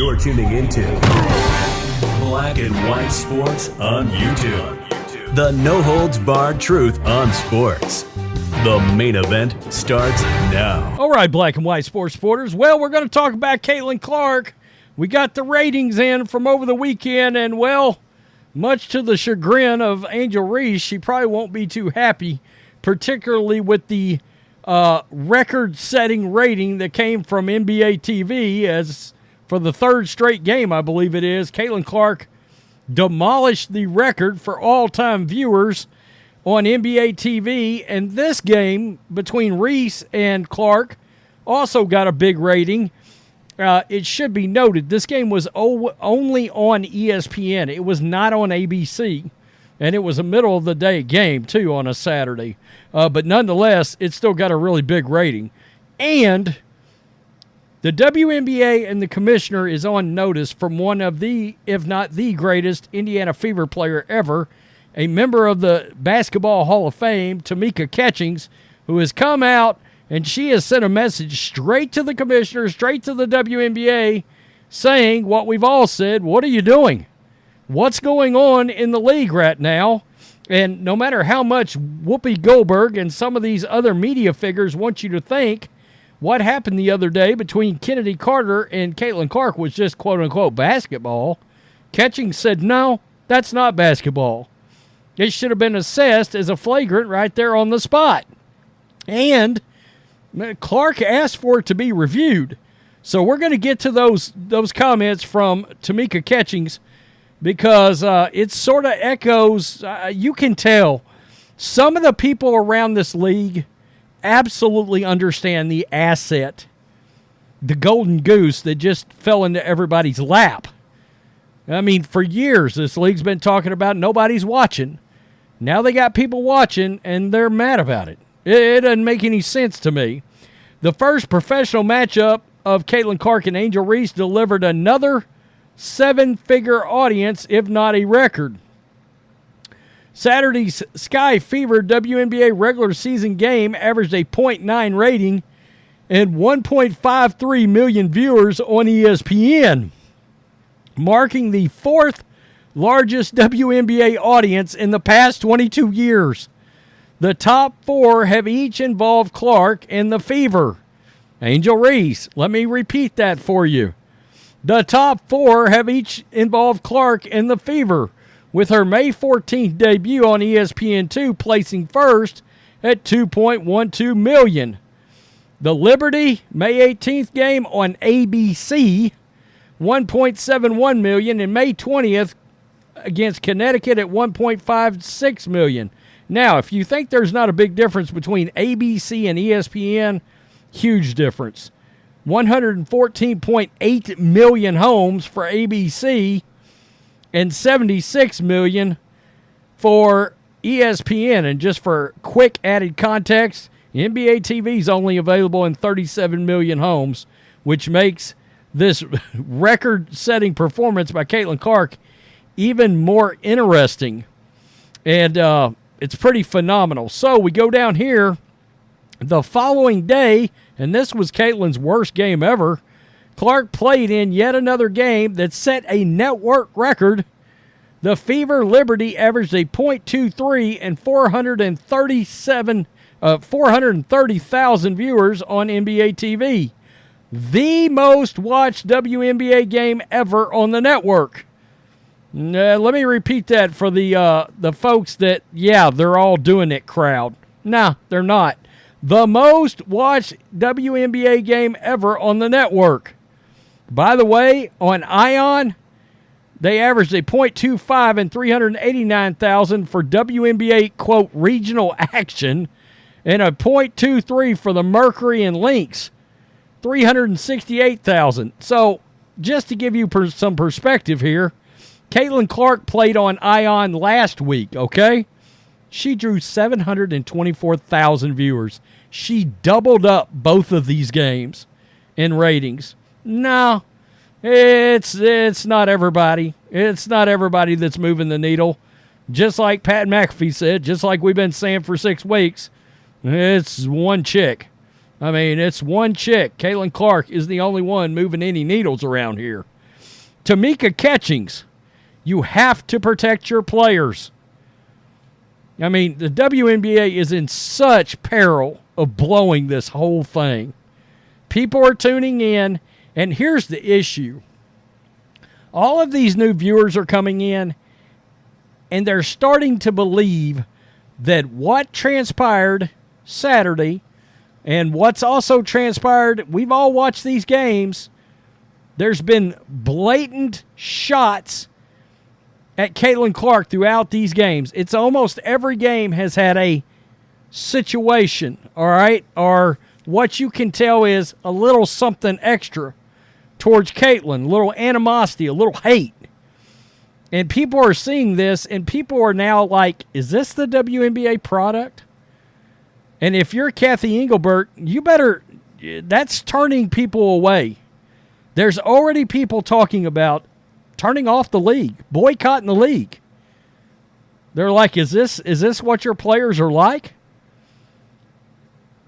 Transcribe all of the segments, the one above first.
You're tuning into Black and White Sports on YouTube. The no-holds-barred truth on sports. The main event starts now. All right, Black and White Sports supporters. Well, we're going to talk about Caitlin Clark. We got the ratings in from over the weekend, and, well, much to the chagrin of Angel Reese, she probably won't be too happy, particularly with the record-setting rating that came from NBA TV as for the third straight game, I believe it is. Caitlin Clark demolished the record for all-time viewers on NBA TV, and this game between Reese and Clark also got a big rating. It should be noted, this game was only on ESPN. It was not on ABC, and it was a middle-of-the-day game, too, on a Saturday. But nonetheless, it still got a really big rating. And the WNBA and the commissioner is on notice from one of the, if not the greatest, Indiana Fever player ever, a member of the Basketball Hall of Fame, Tamika Catchings, who has come out and she has sent a message straight to the commissioner, straight to the WNBA, saying what we've all said: what are you doing? What's going on in the league right now? And no matter how much Whoopi Goldberg and some of these other media figures want you to think what happened the other day between Chennedy Carter and Caitlin Clark was just quote-unquote basketball, Catchings said, no, that's not basketball. It should have been assessed as a flagrant right there on the spot. And Clark asked for it to be reviewed. So we're going to get to those comments from Tamika Catchings because it sort of echoes, you can tell, some of the people around this league absolutely understand the asset, the golden goose that just fell into everybody's lap. I mean, for years, this league's been talking about nobody's watching. Now they got people watching, and they're mad about it. It doesn't make any sense to me. The first professional matchup of Caitlin Clark and Angel Reese delivered another seven-figure audience, if not a record. Saturday's Sky Fever WNBA regular season game averaged a .9 rating and 1.53 million viewers on ESPN, marking the fourth largest WNBA audience in the past 22 years. The top four have each involved Clark and the Fever. Angel Reese, let me repeat that for you. The top four have each involved Clark and the Fever, with her May 14th debut on ESPN2 placing first at 2.12 million. The Liberty May 18th game on ABC, 1.71 million, and May 20th against Connecticut at 1.56 million. Now, if you think there's not a big difference between ABC and ESPN, huge difference. 114.8 million homes for ABC and 76 million for ESPN. And just for quick added context, NBA TV is only available in 37 million homes, which makes this record-setting performance by Caitlin Clark even more interesting. And it's pretty phenomenal. So we go down here the following day, and this was Caitlin's worst game ever. Clark played in yet another game that set a network record. The Fever Liberty averaged a .23 and 430,000 viewers on NBA TV. The most watched WNBA game ever on the network. Let me repeat that for the folks that, yeah, they're all doing it crowd. Nah, they're not. The most watched WNBA game ever on the network. By the way, on ION, they averaged a .25 and 389,000 for WNBA, quote, regional action, and a .23 for the Mercury and Lynx, 368,000. So, just to give you some perspective here, Caitlin Clark played on ION last week, okay? She drew 724,000 viewers. She doubled up both of these games in ratings. No, it's not everybody. It's not everybody that's moving the needle. Just like Pat McAfee said, just like we've been saying for 6 weeks, it's one chick. I mean, it's one chick. Caitlin Clark is the only one moving any needles around here. Tamika Catchings, you have to protect your players. I mean, the WNBA is in such peril of blowing this whole thing. People are tuning in, and here's the issue. All of these new viewers are coming in, and they're starting to believe that what transpired Saturday and what's also transpired, we've all watched these games, there's been blatant shots at Caitlin Clark throughout these games. It's almost every game has had a situation, all right? Or what you can tell is a little something extra towards Caitlin, a little animosity, a little hate. And people are seeing this, and people are now like, is this the WNBA product? And if you're Kathy Engelbert, you better, that's turning people away. There's already people talking about turning off the league, boycotting the league. They're like, is this what your players are like?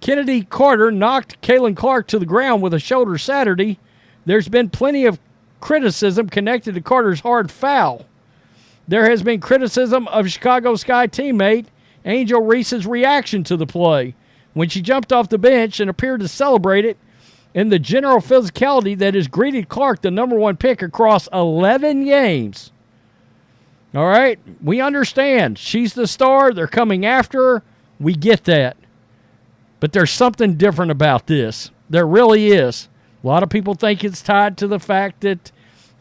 Chennedy Carter knocked Caitlin Clark to the ground with a shoulder Saturday. There's been plenty of criticism connected to Carter's hard foul. There has been criticism of Chicago Sky teammate Angel Reese's reaction to the play when she jumped off the bench and appeared to celebrate it, and the general physicality that has greeted Clark, the number one pick, across 11 games. All right? We understand. She's the star. They're coming after her. We get that. But there's something different about this. There really is. A lot of people think it's tied to the fact that,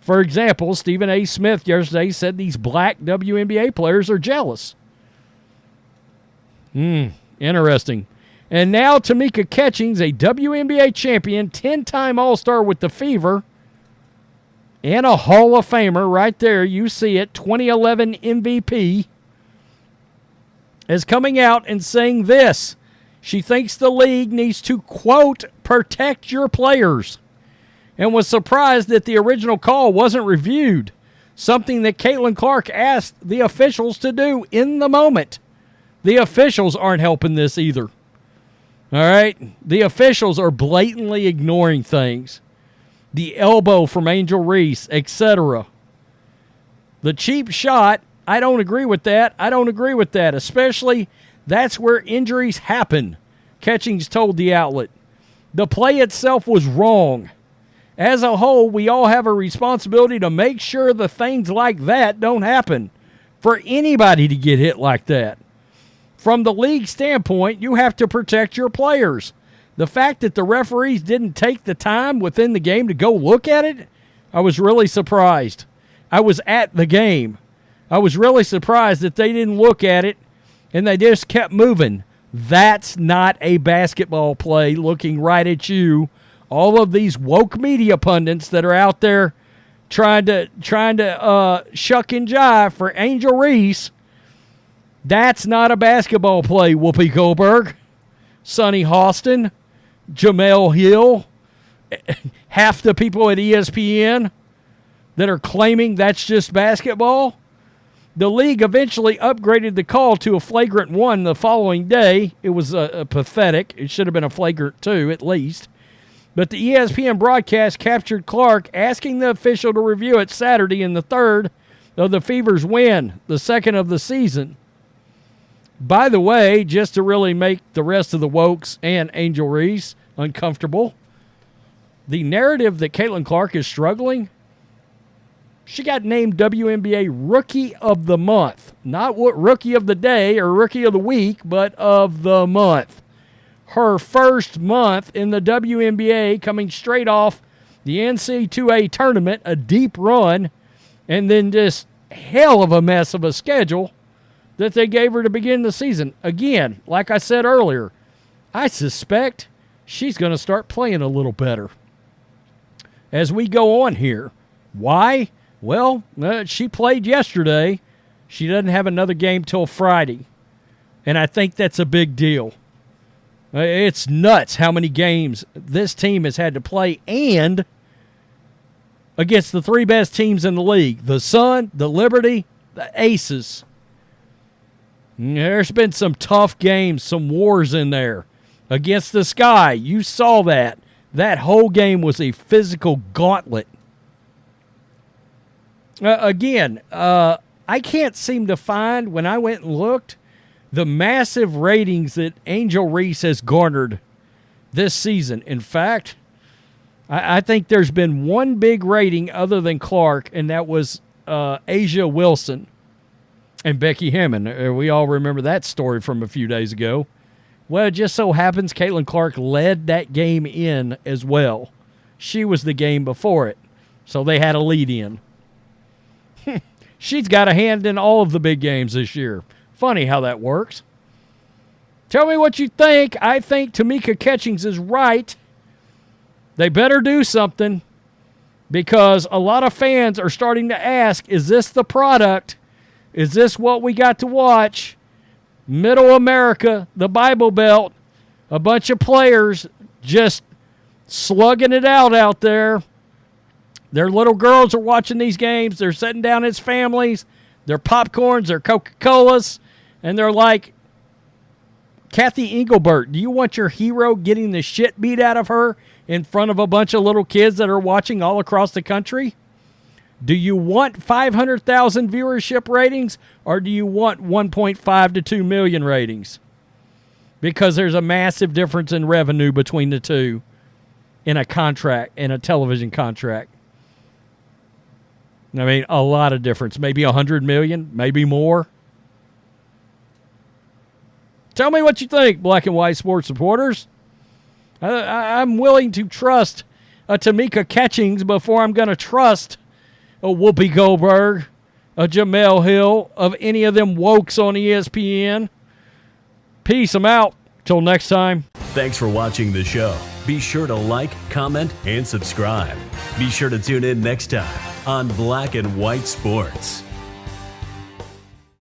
for example, Stephen A. Smith yesterday said these black WNBA players are jealous. Interesting. And now Tamika Catchings, a WNBA champion, 10-time All-Star with the Fever, and a Hall of Famer right there. You see it, 2011 MVP, is coming out and saying this. She thinks the league needs to, quote, protect your players, and was surprised that the original call wasn't reviewed, something that Caitlin Clark asked the officials to do in the moment. The officials aren't helping this either. All right? The officials are blatantly ignoring things. The elbow from Angel Reese, etc. The cheap shot, I don't agree with that. Especially, that's where injuries happen, Catchings told the outlet. The play itself was wrong. As a whole, we all have a responsibility to make sure the things like that don't happen for anybody to get hit like that. From the league standpoint, you have to protect your players. The fact that the referees didn't take the time within the game to go look at it, I was really surprised. I was at the game. I was really surprised that they didn't look at it and they just kept moving. That's not a basketball play looking right at you. All of these woke media pundits that are out there trying to shuck and jive for Angel Reese, that's not a basketball play, Whoopi Goldberg, Sonny Hostin, Jamel Hill, half the people at ESPN that are claiming that's just basketball. The league eventually upgraded the call to a flagrant 1 the following day. It was pathetic. It should have been a flagrant 2 at least. But the ESPN broadcast captured Clark asking the official to review it Saturday in the third of the Fever's win, the second of the season. By the way, just to really make the rest of the Wokes and Angel Reese uncomfortable, the narrative that Caitlin Clark is struggling, she got named WNBA Rookie of the Month. Not what Rookie of the Day or Rookie of the Week, but of the month. Her first month in the WNBA, coming straight off the NCAA tournament, a deep run, and then just hell of a mess of a schedule that they gave her to begin the season. Again, like I said earlier, I suspect she's going to start playing a little better as we go on here. Why? Well, she played yesterday. She doesn't have another game till Friday, and I think that's a big deal. It's nuts how many games this team has had to play, and against the 3 best teams in the league, the Sun, the Liberty, the Aces. There's been some tough games, some wars in there. Against the Sky, you saw that. That whole game was a physical gauntlet. I can't seem to find, when I went and looked, the massive ratings that Angel Reese has garnered this season. In fact, I think there's been one big rating other than Clark, and that was Asia Wilson and Becky Hammond. We all remember that story from a few days ago. Well, it just so happens Caitlin Clark led that game in as well. She was the game before it, so they had a lead in. She's got a hand in all of the big games this year. Funny how that works. Tell me what you think. I think Tamika Catchings is right. They better do something, because a lot of fans are starting to ask, is this the product? Is this what we got to watch? Middle America, the Bible Belt, a bunch of players just slugging it out there. Their little girls are watching these games. They're sitting down as families. Their popcorns, their Coca-Colas, and they're like, Kathy Engelbert, do you want your hero getting the shit beat out of her in front of a bunch of little kids that are watching all across the country? Do you want 500,000 viewership ratings, or do you want 1.5 to 2 million ratings? Because there's a massive difference in revenue between the two in a contract, in a television contract. I mean, a lot of difference. Maybe 100 million, maybe more. Tell me what you think, Black and White Sports supporters. I'm willing to trust a Tamika Catchings before I'm going to trust a Whoopi Goldberg, a Jamel Hill, of any of them wokes on ESPN. Peace. I'm out. Till next time. Thanks for watching the show. Be sure to like, comment, and subscribe. Be sure to tune in next time on Black and White Sports.